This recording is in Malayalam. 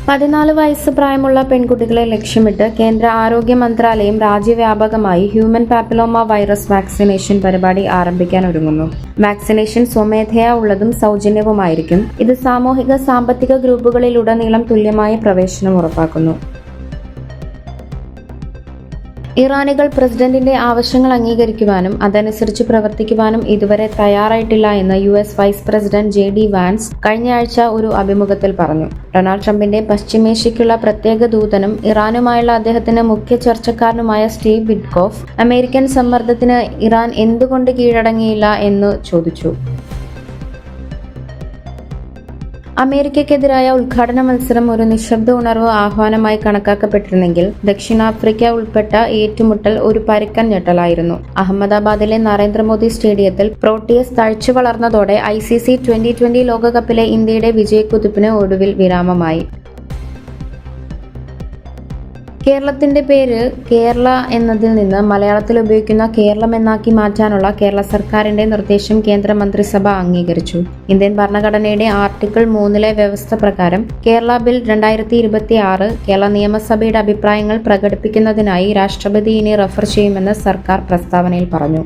14 വയസ്സ് പ്രായമുള്ള പെൺകുട്ടികളെ ലക്ഷ്യമിട്ട് കേന്ദ്ര ആരോഗ്യ മന്ത്രാലയം രാജ്യവ്യാപകമായി ഹ്യൂമൻ പാപ്പിലോമ വൈറസ് വാക്സിനേഷൻ പരിപാടി ആരംഭിക്കാൻ ഒരുങ്ങുന്നു. വാക്സിനേഷൻ സ്വമേധയാ ഉള്ളതും സൗജന്യവുമായിരിക്കും. ഇത് സാമൂഹിക സാമ്പത്തിക ഗ്രൂപ്പുകളിലുടനീളം തുല്യമായ പ്രവേശനം ഉറപ്പാക്കുന്നു. ഇറാനികൾ പ്രസിഡന്റിന്റെ ആവശ്യങ്ങൾ അംഗീകരിക്കുവാനും അതനുസരിച്ച് പ്രവർത്തിക്കുവാനും ഇതുവരെ തയ്യാറായിട്ടില്ല എന്ന് US vice president JD Vance കഴിഞ്ഞയാഴ്ച ഒരു അഭിമുഖത്തിൽ പറഞ്ഞു. ഡൊണാൾഡ് ട്രംപിന്റെ പശ്ചിമേഷ്യയ്ക്കുള്ള പ്രത്യേക ദൂതനും ഇറാനുമായുള്ള അദ്ദേഹത്തിന്റെ മുഖ്യ ചർച്ചക്കാരനുമായ സ്റ്റീവ് വിറ്റ്കോഫ് അമേരിക്കൻ സമ്മർദ്ദത്തിന് ഇറാൻ എന്തുകൊണ്ട് കീഴടങ്ങിയില്ല എന്ന് ചോദിച്ചു. അമേരിക്കയ്ക്കെതിരായ ഉദ്ഘാടന മത്സരം ഒരു നിശബ്ദ ഉണർവ് ആഹ്വാനമായി കണക്കാക്കപ്പെട്ടിരുന്നെങ്കിൽ ദക്ഷിണാഫ്രിക്ക ഉൾപ്പെട്ട ഏറ്റുമുട്ടൽ ഒരു പരുക്കൻ ഞെട്ടലായിരുന്നു. അഹമ്മദാബാദിലെ നരേന്ദ്രമോദി സ്റ്റേഡിയത്തിൽ പ്രോട്ടിയസ് തഴച്ചു വളർന്നതോടെ ICC 2020 ലോകകപ്പിലെ ഇന്ത്യയുടെ വിജയക്കുതിപ്പിന് ഒടുവിൽ വിരാമമായി. കേരളത്തിന്റെ പേര് കേരള എന്നതിൽ നിന്ന് മലയാളത്തിൽ ഉപയോഗിക്കുന്ന കേരളം എന്നാക്കി മാറ്റാനുള്ള കേരള സർക്കാരിന്റെ നിർദ്ദേശം കേന്ദ്ര മന്ത്രിസഭ അംഗീകരിച്ചു. ഇന്ത്യൻ ഭരണഘടനയുടെ ആർട്ടിക്കിൾ 3 വ്യവസ്ഥ പ്രകാരം കേരള ബിൽ 2026 കേരള നിയമസഭയുടെ അഭിപ്രായങ്ങൾ പ്രകടിപ്പിക്കുന്നതിനായി രാഷ്ട്രപതി ഇനി റഫർ ചെയ്യുമെന്ന് സർക്കാർ പ്രസ്താവനയിൽ പറഞ്ഞു.